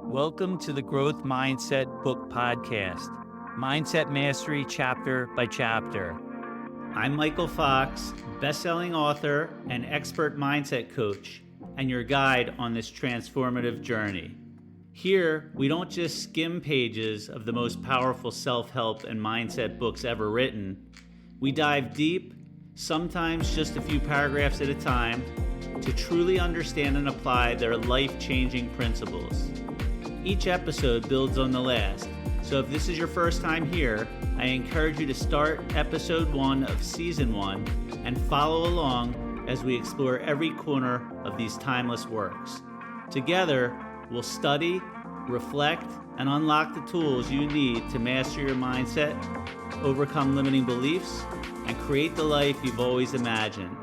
Welcome to the Growth Mindset Book Podcast, Mindset Mastery chapter by chapter. I'm Michael Fox, best-selling author and expert mindset coach, and your guide on this transformative journey. Here, we don't just skim pages of the most powerful self-help and mindset books ever written. We dive deep, sometimes just a few paragraphs at a time, to truly understand and apply their life-changing principles. Each episode builds on the last, so if this is your first time here, I encourage you to start episode 1 of season 1 and follow along as we explore every corner of these timeless works. Together, we'll study, reflect, and unlock the tools you need to master your mindset, overcome limiting beliefs, and create the life you've always imagined.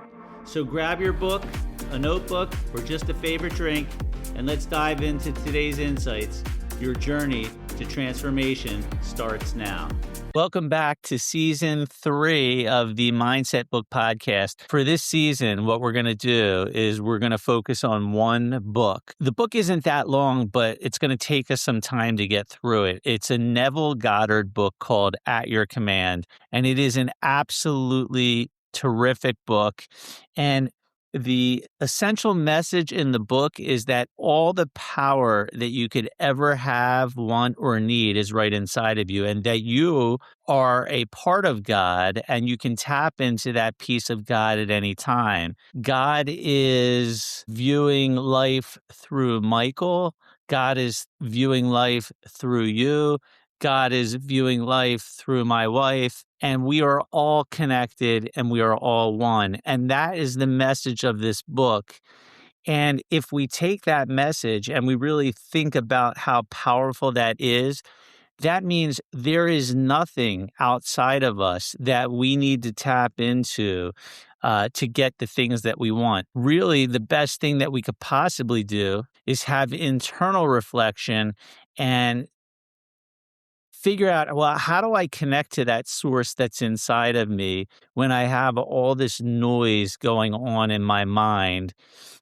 So grab your book, a notebook, or just a favorite drink, and let's dive into today's insights. Your journey to transformation starts now. Welcome back to season 3 of the Mindset Book Podcast. For this season, what we're going to do is we're going to focus on one book. The book isn't that long, but it's going to take us some time to get through it. It's a Neville Goddard book called At Your Command, and it is an absolutely terrific book. And the essential message in the book is that all the power that you could ever have, want, or need is right inside of you, and that you are a part of God, and you can tap into that piece of God at any time. God is viewing life through Michael. God is viewing life through you. God is viewing life through my wife, and we are all connected and we are all one. And that is the message of this book. And if we take that message and we really think about how powerful that is, that means there is nothing outside of us that we need to tap into to get the things that we want. Really, the best thing that we could possibly do is have internal reflection and figure out, well, how do I connect to that source that's inside of me when I have all this noise going on in my mind?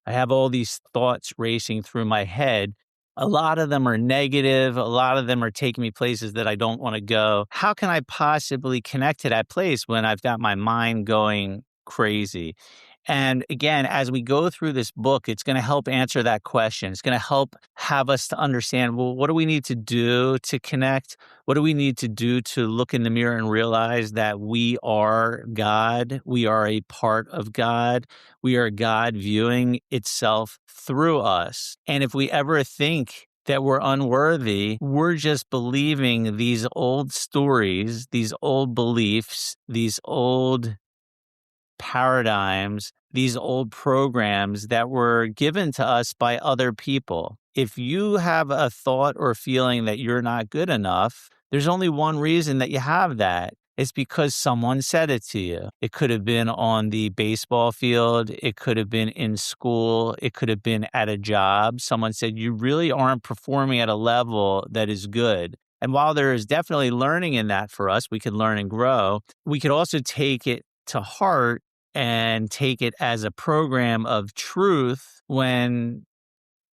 I have all these thoughts racing through my head. A lot of them are negative. A lot of them are taking me places that I don't want to go. How can I possibly connect to that place when I've got my mind going crazy? And again, as we go through this book, it's going to help answer that question. It's going to help have us to understand, well, what do we need to do to connect? What do we need to do to look in the mirror and realize that we are God? We are a part of God. We are God viewing itself through us. And if we ever think that we're unworthy, we're just believing these old stories, these old beliefs, these old paradigms, these old programs that were given to us by other people. If you have a thought or feeling that you're not good enough, there's only one reason that you have that. It's because someone said it to you. It could have been on the baseball field. It could have been in school. It could have been at a job. Someone said, you really aren't performing at a level that is good. And while there is definitely learning in that for us, we can learn and grow. We could also take it to heart and take it as a program of truth when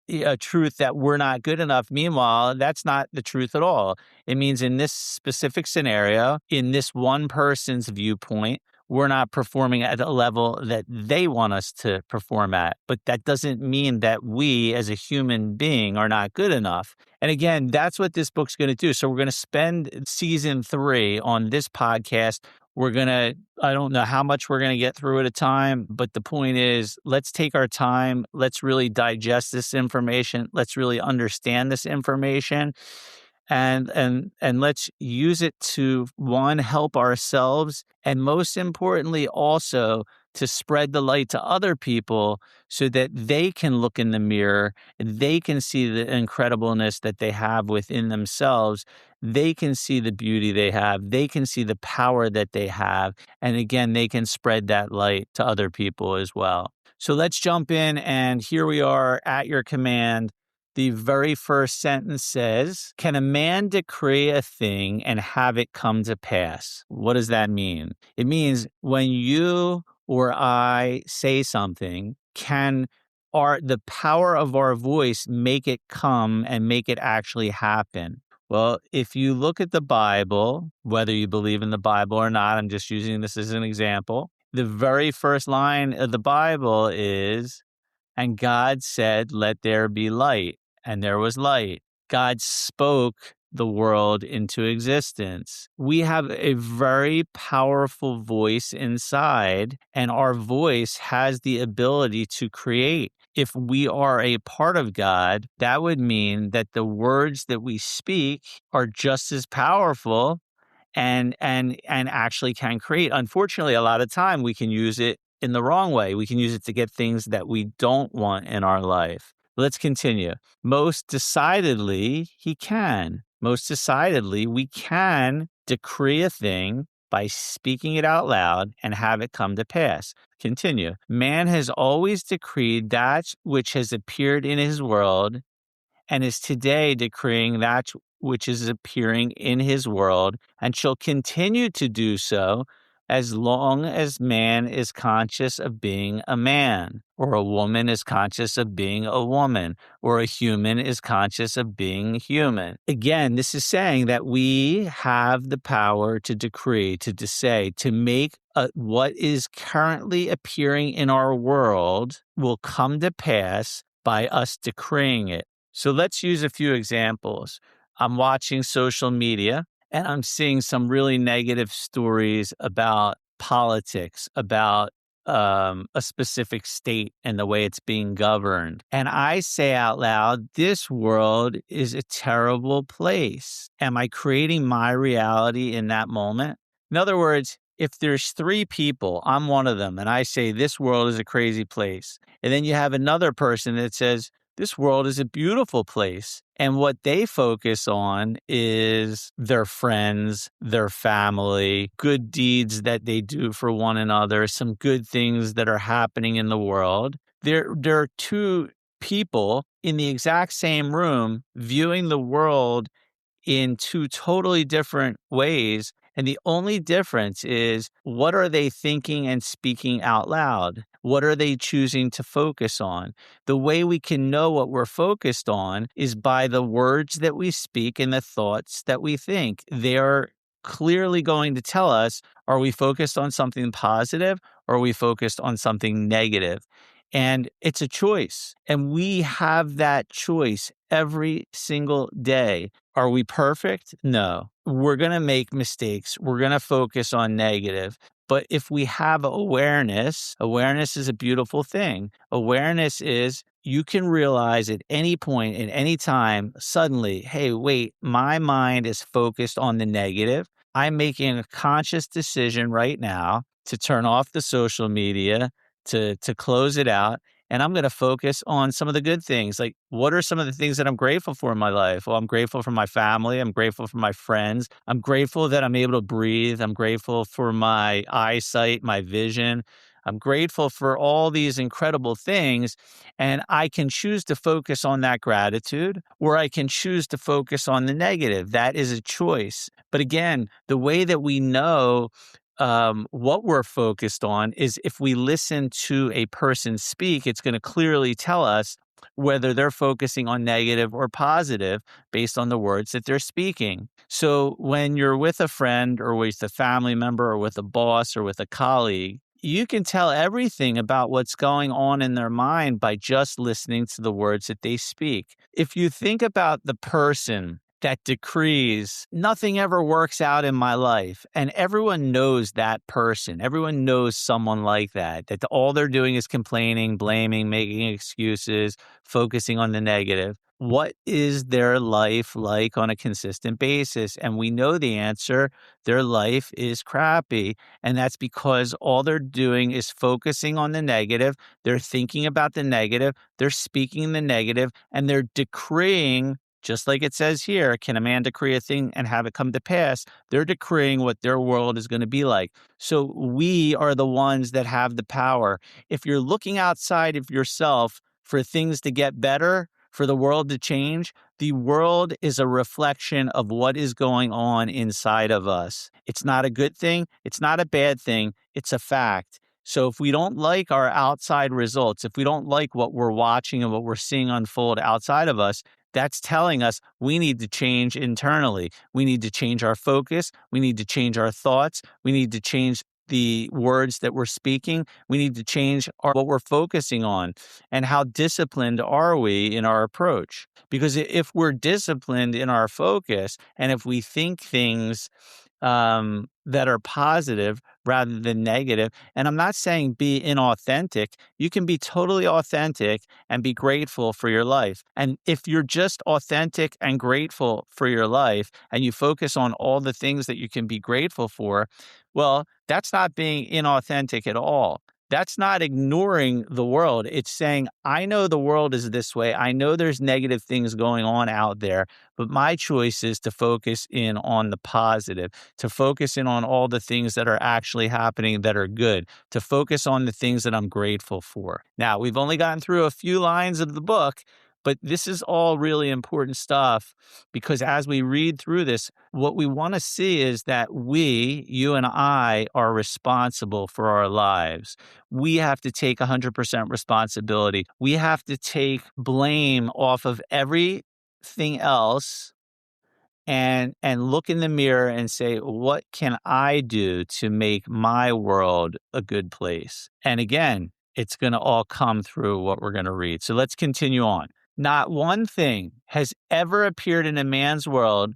a truth that we're not good enough. Meanwhile, that's not the truth at all. It means in this specific scenario, in this one person's viewpoint, we're not performing at a level that they want us to perform at. But that doesn't mean that we as a human being are not good enough. And again, that's what this book's going to do. So we're going to spend season 3 on this podcast. I don't know how much we're going to get through at a time, but the point is, let's take our time. Let's really digest this information. Let's really understand this information. And let's use it to, one, help ourselves, and most importantly, also to spread the light to other people so that they can look in the mirror, they can see the incredibleness that they have within themselves, they can see the beauty they have, they can see the power that they have, and again, they can spread that light to other people as well. So let's jump in, and here we are at your command. The very first sentence says, can a man decree a thing and have it come to pass? What does that mean? It means when you or I say something, can the power of our voice make it come and make it actually happen? Well, if you look at the Bible, whether you believe in the Bible or not, I'm just using this as an example. The very first line of the Bible is, "And God said, let there be light, and there was light." God spoke the world into existence. We have a very powerful voice inside, and our voice has the ability to create. If we are a part of God, that would mean that the words that we speak are just as powerful and actually can create. Unfortunately, a lot of time we can use it in the wrong way. We can use it to get things that we don't want in our life. Let's continue. Most decidedly, he can. Most decidedly, we can decree a thing by speaking it out loud and have it come to pass. Continue. Man has always decreed that which has appeared in his world and is today decreeing that which is appearing in his world and shall continue to do so as long as man is conscious of being a man, or a woman is conscious of being a woman, or a human is conscious of being human. Again, this is saying that we have the power to decree, to say, to make what is currently appearing in our world will come to pass by us decreeing it. So let's use a few examples. I'm watching social media and I'm seeing some really negative stories about politics, about a specific state and the way it's being governed. And I say out loud, this world is a terrible place. Am I creating my reality in that moment? In other words, if there's 3 people, I'm one of them, and I say this world is a crazy place. And then you have another person that says, this world is a beautiful place. And what they focus on is their friends, their family, good deeds that they do for one another, some good things that are happening in the world. There are 2 people in the exact same room viewing the world in 2 totally different ways. And the only difference is, what are they thinking and speaking out loud? What are they choosing to focus on? The way we can know what we're focused on is by the words that we speak and the thoughts that we think. They are clearly going to tell us, are we focused on something positive or are we focused on something negative? And it's a choice. And we have that choice every single day. Are we perfect? No. We're going to make mistakes. We're going to focus on negative. But if we have awareness is a beautiful thing. Awareness is you can realize at any point, at any time, suddenly, hey, wait, my mind is focused on the negative. I'm making a conscious decision right now to turn off the social media, to close it out. And I'm going to focus on some of the good things. Like, what are some of the things that I'm grateful for in my life? Well, I'm grateful for my family. I'm grateful for my friends. I'm grateful that I'm able to breathe. I'm grateful for my eyesight, my vision. I'm grateful for all these incredible things. And I can choose to focus on that gratitude, or I can choose to focus on the negative. That is a choice. But again, the way that we know what we're focused on is if we listen to a person speak, it's going to clearly tell us whether they're focusing on negative or positive based on the words that they're speaking. So when you're with a friend or with a family member or with a boss or with a colleague, you can tell everything about what's going on in their mind by just listening to the words that they speak. If you think about the person that decrees, nothing ever works out in my life, and everyone knows that person, everyone knows someone like that all they're doing is complaining, blaming, making excuses, focusing on the negative. What is their life like on a consistent basis? And we know the answer. Their life is crappy. And that's because all they're doing is focusing on the negative. They're thinking about the negative. They're speaking the negative, and they're decreeing. Just like it says here, can a man decree a thing and have it come to pass? They're decreeing what their world is going to be like. So we are the ones that have the power. If you're looking outside of yourself for things to get better, for the world to change, the world is a reflection of what is going on inside of us. It's not a good thing. It's not a bad thing. It's a fact. So if we don't like our outside results, if we don't like what we're watching and what we're seeing unfold outside of us, that's telling us we need to change internally. We need to change our focus. We need to change our thoughts. We need to change the words that we're speaking. We need to change what we're focusing on, and how disciplined are we in our approach. Because if we're disciplined in our focus, and if we think things that are positive rather than negative. And I'm not saying be inauthentic. You can be totally authentic and be grateful for your life. And if you're just authentic and grateful for your life, and you focus on all the things that you can be grateful for, well, that's not being inauthentic at all. That's not ignoring the world. It's saying, I know the world is this way. I know there's negative things going on out there, but my choice is to focus in on the positive, to focus in on all the things that are actually happening that are good, to focus on the things that I'm grateful for. Now, we've only gotten through a few lines of the book, but this is all really important stuff, because as we read through this, what we want to see is that you and I, are responsible for our lives. We have to take 100% responsibility. We have to take blame off of everything else and look in the mirror and say, what can I do to make my world a good place? And again, it's going to all come through what we're going to read. So let's continue on. Not one thing has ever appeared in a man's world,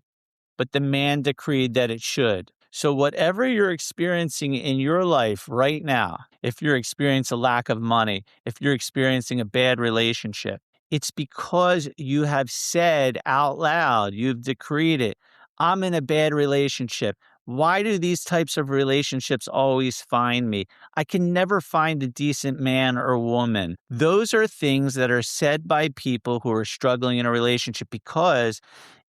but the man decreed that it should. So whatever you're experiencing in your life right now, if you're experiencing a lack of money, if you're experiencing a bad relationship, it's because you have said out loud, you've decreed it. I'm in a bad relationship. Why do these types of relationships always find me? I can never find a decent man or woman. Those are things that are said by people who are struggling in a relationship, because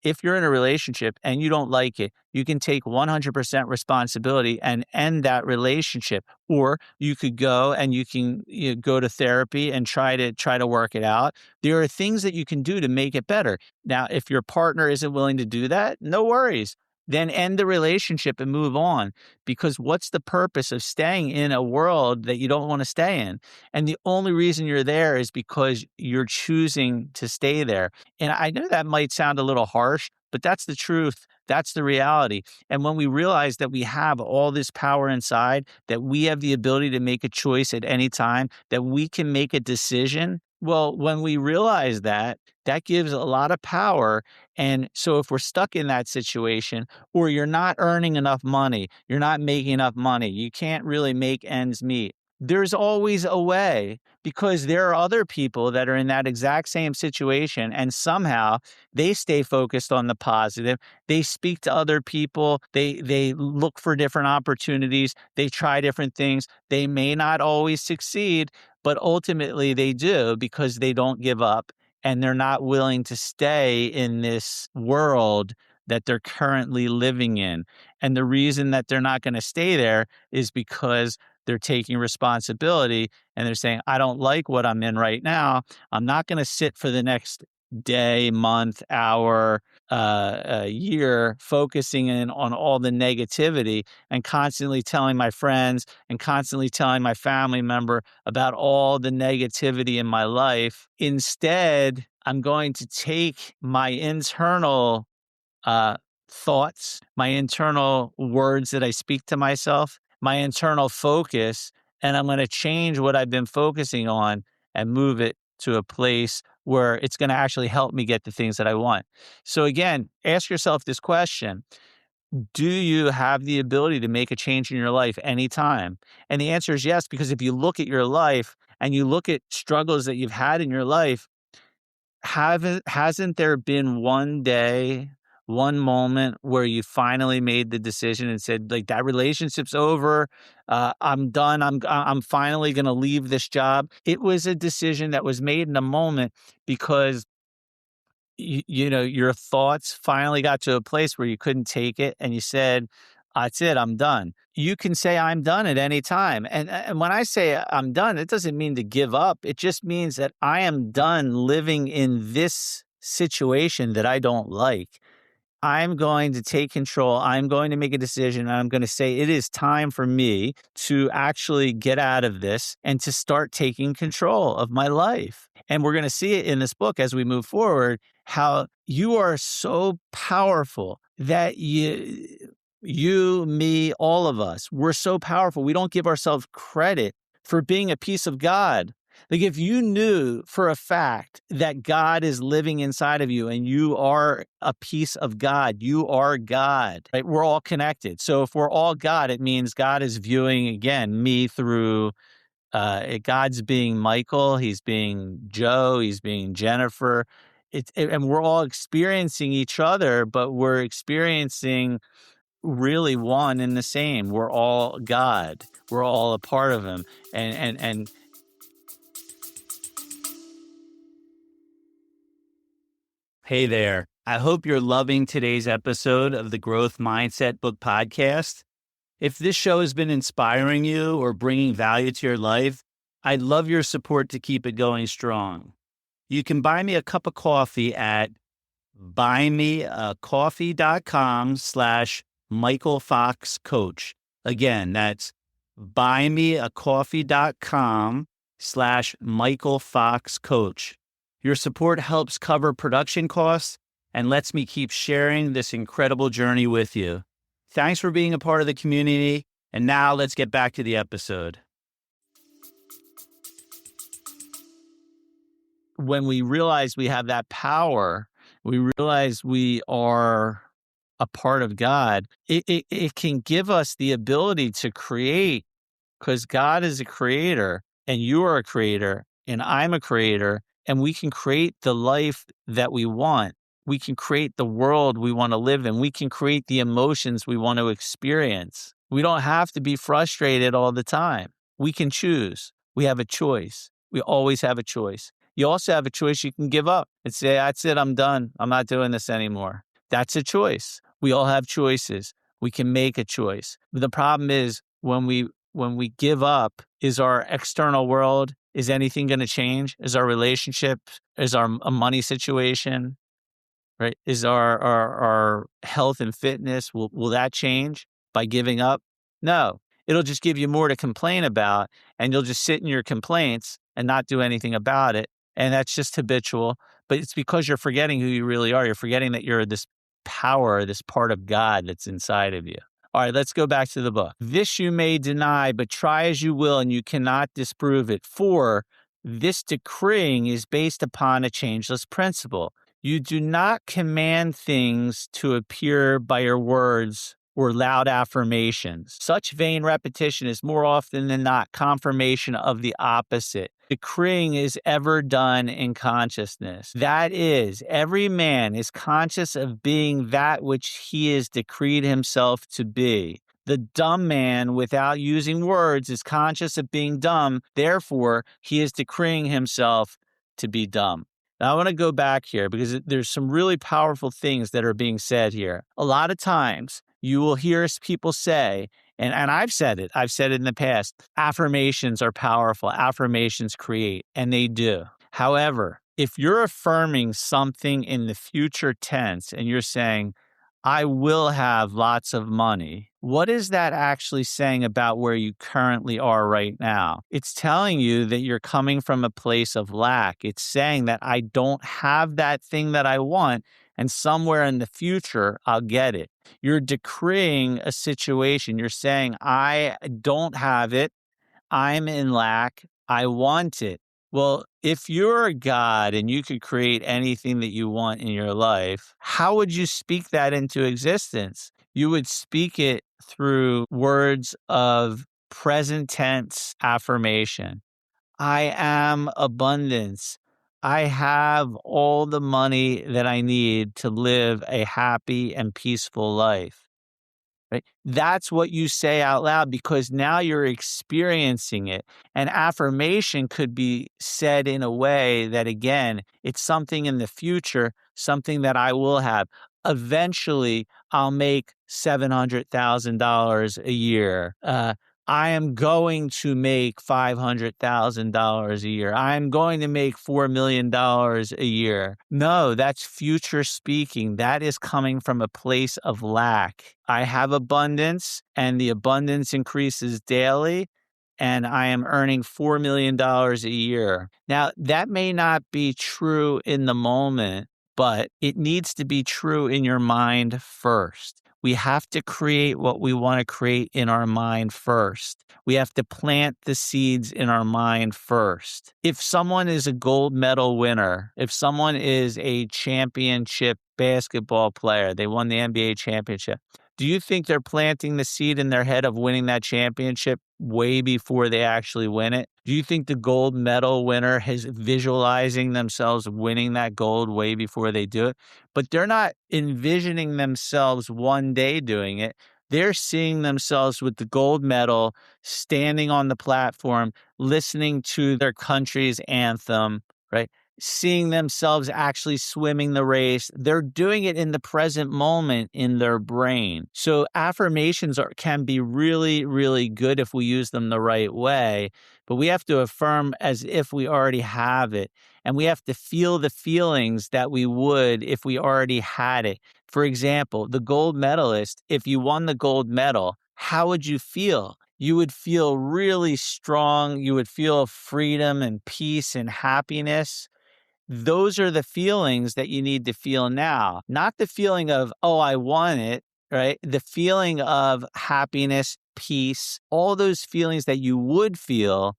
if you're in a relationship and you don't like it, you can take 100% responsibility and end that relationship. Or you could go and you can go to therapy and try to work it out. There are things that you can do to make it better. Now, if your partner isn't willing to do that, no worries. Then end the relationship and move on, because what's the purpose of staying in a world that you don't want to stay in? And the only reason you're there is because you're choosing to stay there. And I know that might sound a little harsh, but that's the truth. That's the reality. And when we realize that we have all this power inside, that we have the ability to make a choice at any time, that we can make a decision, well, when we realize that, that gives a lot of power. And so if we're stuck in that situation, or you're not earning enough money, you're not making enough money, you can't really make ends meet, there's always a way, because there are other people that are in that exact same situation, and somehow they stay focused on the positive. They speak to other people. They look for different opportunities. They try different things. They may not always succeed, but ultimately they do, because they don't give up and they're not willing to stay in this world that they're currently living in. And the reason that they're not going to stay there is because they're taking responsibility and they're saying, I don't like what I'm in right now. I'm not going to sit for the next day, month, hour, year, focusing in on all the negativity and constantly telling my friends and constantly telling my family member about all the negativity in my life. Instead, I'm going to take my internal thoughts, my internal words that I speak to myself, my internal focus, and I'm going to change what I've been focusing on and move it to a place where it's going to actually help me get the things that I want. So again, ask yourself this question. Do you have the ability to make a change in your life anytime? And the answer is yes, because if you look at your life and you look at struggles that you've had in your life, hasn't there been one day, one moment where you finally made the decision and said, like, that relationship's over. I'm done. I'm finally going to leave this job. It was a decision that was made in a moment, because your thoughts finally got to a place where you couldn't take it and you said, that's it, I'm done. You can say I'm done at any time. And when I say I'm done, it doesn't mean to give up. It just means that I am done living in this situation that I don't like. I'm going to take control. I'm going to make a decision. And I'm going to say it is time for me to actually get out of this and to start taking control of my life. And we're going to see it in this book as we move forward, how you are so powerful that you, me, all of us, we're so powerful. We don't give ourselves credit for being a piece of God. Like if you knew for a fact that God is living inside of you and you are a piece of God, you are God, right? We're all connected. So if we're all God, it means God is viewing, again, me through, God's being Michael, he's being Joe, he's being Jennifer. And we're all experiencing each other, but we're experiencing really one and the same. We're all God. We're all a part of him. And hey there. I hope you're loving today's episode of the Growth Mindset Book Podcast. If this show has been inspiring you or bringing value to your life, I'd love your support to keep it going strong. You can buy me a cup of coffee at buymeacoffee.com/Michael Fox Coach. Again, that's buymeacoffee.com/Michael Fox Coach. Your support helps cover production costs and lets me keep sharing this incredible journey with you. Thanks for being a part of the community. And now let's get back to the episode. When we realize we have that power, we realize we are a part of God, it can give us the ability to create, because God is a creator and you are a creator and I'm a creator, and we can create the life that we want. We can create the world we want to live in. We can create the emotions we want to experience. We don't have to be frustrated all the time. We can choose. We have a choice. We always have a choice. You also have a choice. You can give up and say, that's it, I'm done. I'm not doing this anymore. That's a choice. We all have choices. We can make a choice. The problem is when we give up, is our external world, is anything going to change? Is our relationship, is our money situation, right? Is our health and fitness, will that change by giving up? No, it'll just give you more to complain about, and you'll just sit in your complaints and not do anything about it. And that's just habitual, but it's because you're forgetting who you really are. You're forgetting that you're this power, this part of God that's inside of you. All right, let's go back to the book. This you may deny, but try as you will, and you cannot disprove it. For this decreeing is based upon a changeless principle. You do not command things to appear by your words or loud affirmations. Such vain repetition is more often than not confirmation of the opposite. Decreeing is ever done in consciousness. That is, every man is conscious of being that which he has decreed himself to be. The dumb man, without using words, is conscious of being dumb. Therefore, he is decreeing himself to be dumb. Now, I want to go back here because there's some really powerful things that are being said here. A lot of times, you will hear people say, and I've said it in the past, affirmations are powerful, affirmations create, and they do. However, if you're affirming something in the future tense and you're saying, I will have lots of money, what is that actually saying about where you currently are right now? It's telling you that you're coming from a place of lack. It's saying that I don't have that thing that I want, and somewhere in the future, I'll get it. You're decreeing a situation. You're saying, I don't have it. I'm in lack. I want it. Well, if you're a God and you could create anything that you want in your life, how would you speak that into existence? You would speak it through words of present tense affirmation. I am abundance. I have all the money that I need to live a happy and peaceful life. Right? That's what you say out loud because now you're experiencing it. And affirmation could be said in a way that, again, it's something in the future, something that I will have. Eventually, I'll make $700,000 a year. I am going to make $500,000 a year. I'm going to make $4 million a year. No, that's future speaking. That is coming from a place of lack. I have abundance, and the abundance increases daily, and I am earning $4 million a year. Now, that may not be true in the moment, but it needs to be true in your mind first. We have to create what we want to create in our mind first. We have to plant the seeds in our mind first. If someone is a gold medal winner, if someone is a championship basketball player, they won the NBA championship, do you think they're planting the seed in their head of winning that championship way before they actually win it? Do you think the gold medal winner is visualizing themselves winning that gold way before they do it? But they're not envisioning themselves one day doing it. They're seeing themselves with the gold medal, standing on the platform, listening to their country's anthem, right? Seeing themselves actually swimming the race. They're doing it in the present moment in their brain. So affirmations can be really, really good if we use them the right way, but we have to affirm as if we already have it. And we have to feel the feelings that we would if we already had it. For example, the gold medalist, if you won the gold medal, how would you feel? You would feel really strong. You would feel freedom and peace and happiness. Those are the feelings that you need to feel now, not the feeling of, oh, I won it, right? The feeling of happiness, peace, all those feelings that you would feel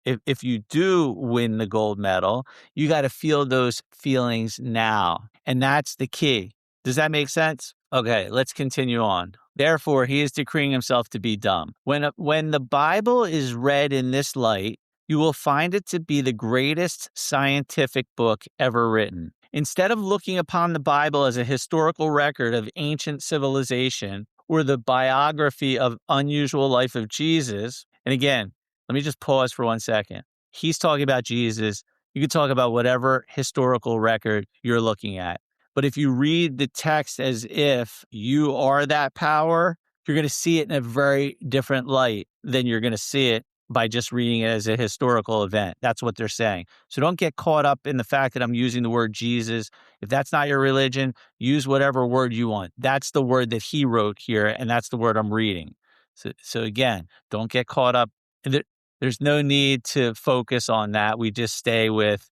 if you do win the gold medal. You got to feel those feelings now. And that's the key. Does that make sense? Okay, let's continue on. Therefore, he is decreeing himself to be dumb. When the Bible is read in this light, you will find it to be the greatest scientific book ever written. Instead of looking upon the Bible as a historical record of ancient civilization or the biography of unusual life of Jesus, and again, let me just pause for 1 second. He's talking about Jesus. You can talk about whatever historical record you're looking at. But if you read the text as if you are that power, you're going to see it in a very different light than you're going to see it by just reading it as a historical event. That's what they're saying. So don't get caught up in the fact that I'm using the word Jesus. If that's not your religion, use whatever word you want. That's the word that he wrote here, and that's the word I'm reading. So again, don't get caught up. There's no need to focus on that. We just stay with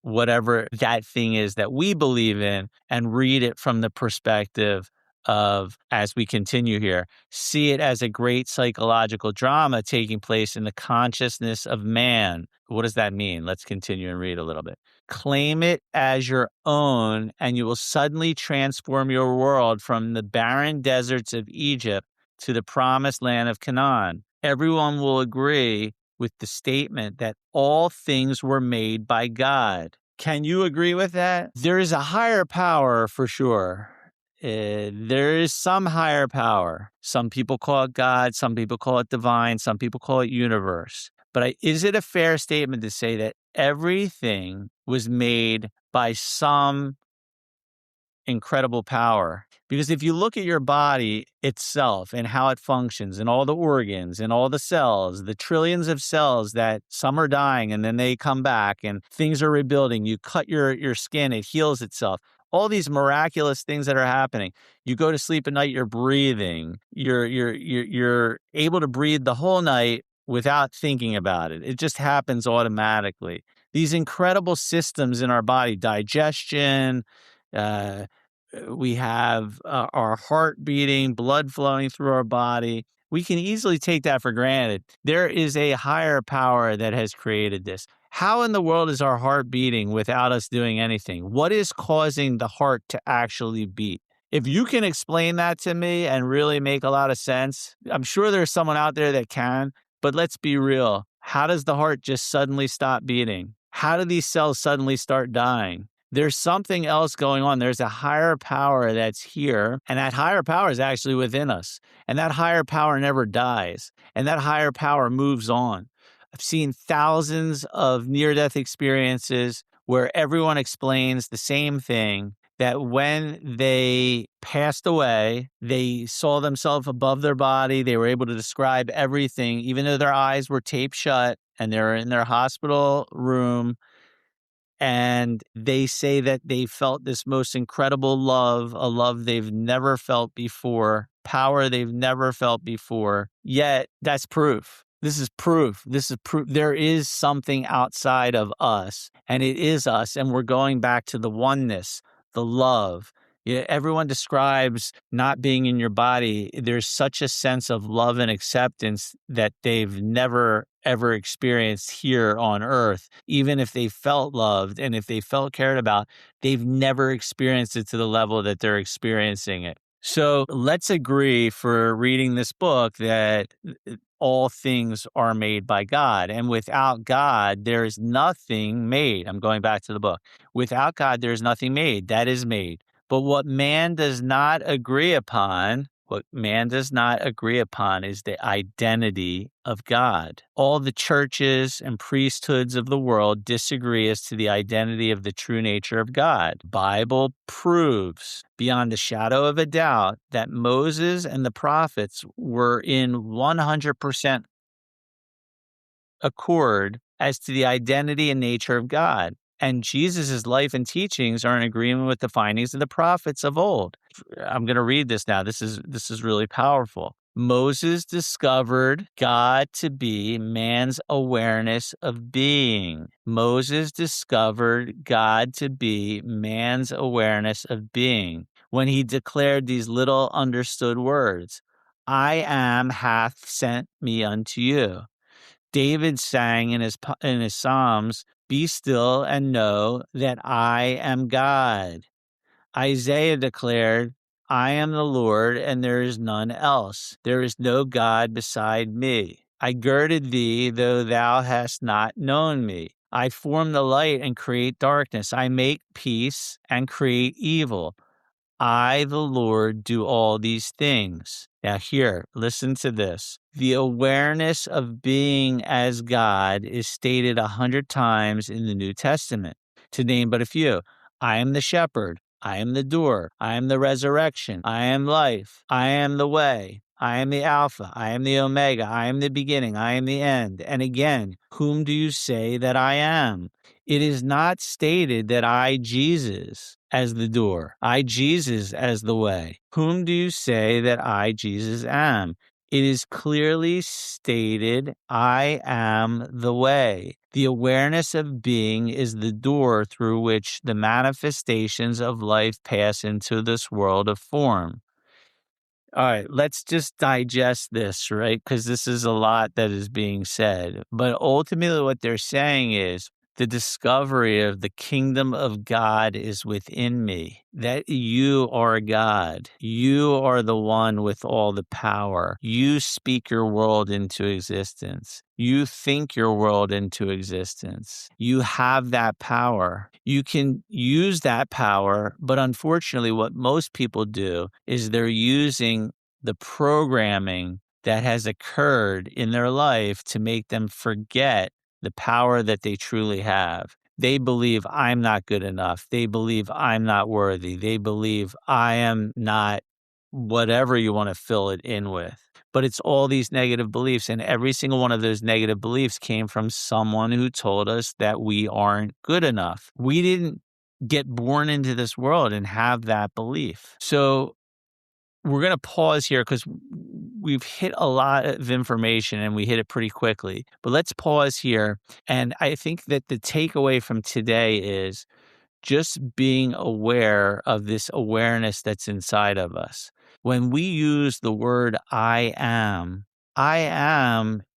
whatever that thing is that we believe in and read it from the perspective of, as we continue here, see it as a great psychological drama taking place in the consciousness of man. What does that mean? Let's continue and read a little bit. Claim it as your own, and you will suddenly transform your world from the barren deserts of Egypt to the promised land of Canaan. Everyone will agree with the statement that all things were made by God. Can you agree with that? There is a higher power for sure. There is some higher power. Some people call it God, some people call it divine, some people call it universe. But is it a fair statement to say that everything was made by some incredible power? Because if you look at your body itself and how it functions and all the organs and all the cells, the trillions of cells that some are dying and then they come back and things are rebuilding, you cut your skin, it heals itself. All these miraculous things that are happening. You go to sleep at night, you're breathing. You're able to breathe the whole night without thinking about it. It just happens automatically. These incredible systems in our body, digestion, we have our heart beating, blood flowing through our body. We can easily take that for granted. There is a higher power that has created this. How in the world is our heart beating without us doing anything? What is causing the heart to actually beat? If you can explain that to me and really make a lot of sense, I'm sure there's someone out there that can, but let's be real. How does the heart just suddenly stop beating? How do these cells suddenly start dying? There's something else going on. There's a higher power that's here, and that higher power is actually within us. And that higher power never dies, and that higher power moves on. I've seen thousands of near-death experiences where everyone explains the same thing. that when they passed away, they saw themselves above their body. They were able to describe everything, even though their eyes were taped shut and they're in their hospital room. And they say that they felt this most incredible love, a love they've never felt before, power they've never felt before. Yet that's proof. This is proof. This is proof. There is something outside of us, and it is us. And we're going back to the oneness, the love. Yeah, everyone describes not being in your body. There's such a sense of love and acceptance that they've never, ever experienced here on earth. Even if they felt loved and if they felt cared about, they've never experienced it to the level that they're experiencing it. So let's agree for reading this book that all things are made by God. And without God, there is nothing made. I'm going back to the book. Without God, there is nothing made that is made. But what man does not agree upon is the identity of God. All the churches and priesthoods of the world disagree as to the identity of the true nature of God. Bible proves beyond a shadow of a doubt that Moses and the prophets were in 100% accord as to the identity and nature of God. And Jesus' life and teachings are in agreement with the findings of the prophets of old. I'm going to read this now. This is really powerful. Moses discovered God to be man's awareness of being. Moses discovered God to be man's awareness of being when he declared these little understood words, I am hath sent me unto you. David sang in his Psalms, be still and know that I am God. Isaiah declared, I am the Lord and there is none else. There is no God beside me. I girded thee, though thou hast not known me. I form the light and create darkness. I make peace and create evil. I, the Lord, do all these things. Now here, listen to this. The awareness of being as God is stated 100 times in the New Testament. To name but a few, I am the shepherd. I am the door. I am the resurrection. I am life. I am the way. I am the Alpha. I am the Omega. I am the beginning. I am the end. And again, whom do you say that I am? It is not stated that I, Jesus, as the door, I, Jesus, as the way. Whom do you say that I, Jesus, am? It is clearly stated, I am the way. The awareness of being is the door through which the manifestations of life pass into this world of form. All right, let's just digest this, right? Because this is a lot that is being said. But ultimately, what they're saying is the discovery of the kingdom of God is within me, that you are God. You are the one with all the power. You speak your world into existence. You think your world into existence. You have that power. You can use that power, but unfortunately, what most people do is they're using the programming that has occurred in their life to make them forget the power that they truly have. They believe I'm not good enough. They believe I'm not worthy. They believe I am not whatever you want to fill it in with. But it's all these negative beliefs. And every single one of those negative beliefs came from someone who told us that we aren't good enough. We didn't get born into this world and have that belief. So we're going to pause here because we've hit a lot of information and we hit it pretty quickly. But let's pause here. And I think that the takeaway from today is just being aware of this awareness that's inside of us. When we use the word I am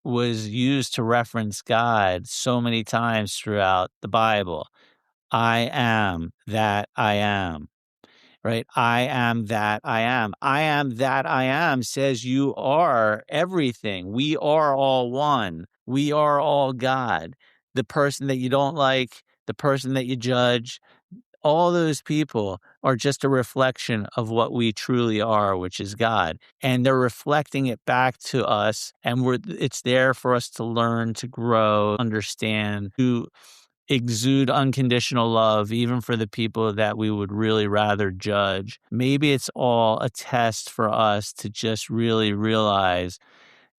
was used to reference God so many times throughout the Bible. I am that I am. Right? I am that I am. I am that I am says you are everything. We are all one. We are all God. The person that you don't like, the person that you judge, all those people are just a reflection of what we truly are, which is God. And they're reflecting it back to us. And it's there for us to learn, to grow, understand, to exude unconditional love, even for the people that we would really rather judge. Maybe it's all a test for us to just really realize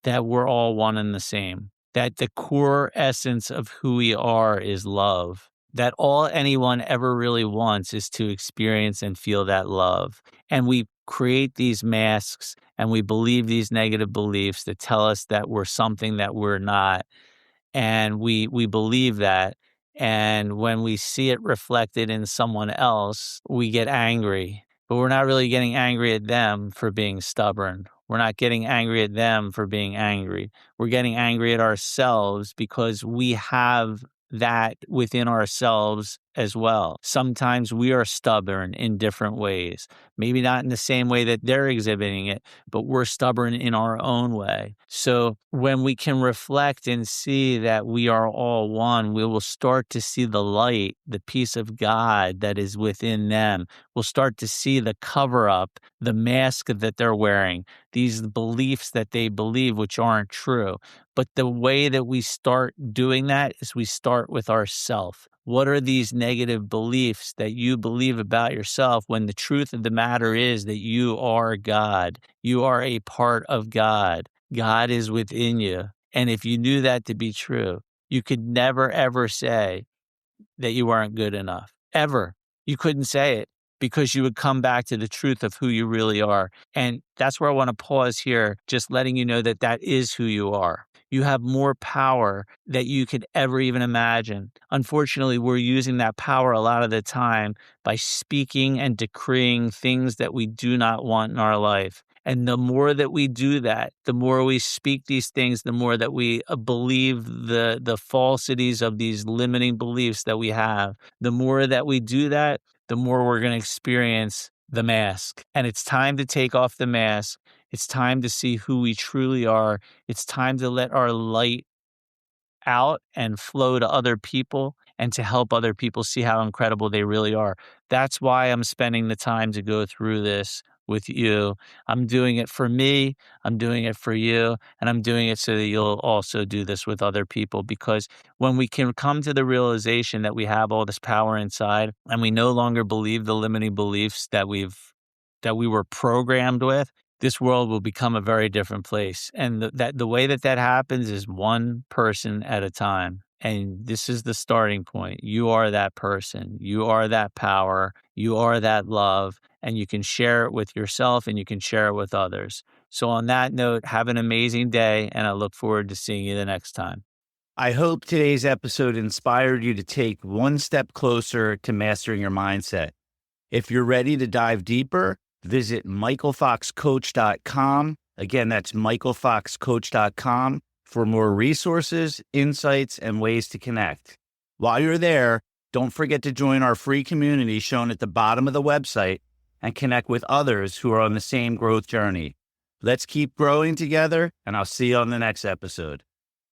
that we're all one and the same, that the core essence of who we are is love, that all anyone ever really wants is to experience and feel that love. And we create these masks and we believe these negative beliefs that tell us that we're something that we're not. And we believe that. And when we see it reflected in someone else, we get angry. But we're not really getting angry at them for being stubborn. We're not getting angry at them for being angry. We're getting angry at ourselves because we have that within ourselves as well. Sometimes we are stubborn in different ways. Maybe not in the same way that they're exhibiting it, but we're stubborn in our own way. So when we can reflect and see that we are all one, we will start to see the light, the peace of God that is within them. We'll start to see the cover up, the mask that they're wearing, these beliefs that they believe which aren't true. But the way that we start doing that is we start with ourself. What are these negative beliefs that you believe about yourself when the truth of the matter is that you are God? You are a part of God. God is within you. And if you knew that to be true, you could never, ever say that you weren't good enough. Ever. You couldn't say it because you would come back to the truth of who you really are. And that's where I want to pause here, just letting you know that that is who you are. You have more power that you could ever even imagine. Unfortunately, we're using that power a lot of the time by speaking and decreeing things that we do not want in our life. And the more that we do that, the more we speak these things, the more that we believe the falsities of these limiting beliefs that we have. The more that we do that, the more we're going to experience the mask. And it's time to take off the mask. It's time to see who we truly are. It's time to let our light out and flow to other people and to help other people see how incredible they really are. That's why I'm spending the time to go through this with you. I'm doing it for me, I'm doing it for you, and I'm doing it so that you'll also do this with other people. Because when we can come to the realization that we have all this power inside and we no longer believe the limiting beliefs that we were programmed with, this world will become a very different place. And the way that happens is one person at a time. And this is the starting point. You are that person. You are that power. You are that love. And you can share it with yourself and you can share it with others. So on that note, have an amazing day. And I look forward to seeing you the next time. I hope today's episode inspired you to take one step closer to mastering your mindset. If you're ready to dive deeper, visit michaelfoxcoach.com. Again, that's michaelfoxcoach.com for more resources, insights, and ways to connect. While you're there, don't forget to join our free community shown at the bottom of the website and connect with others who are on the same growth journey. Let's keep growing together, and I'll see you on the next episode.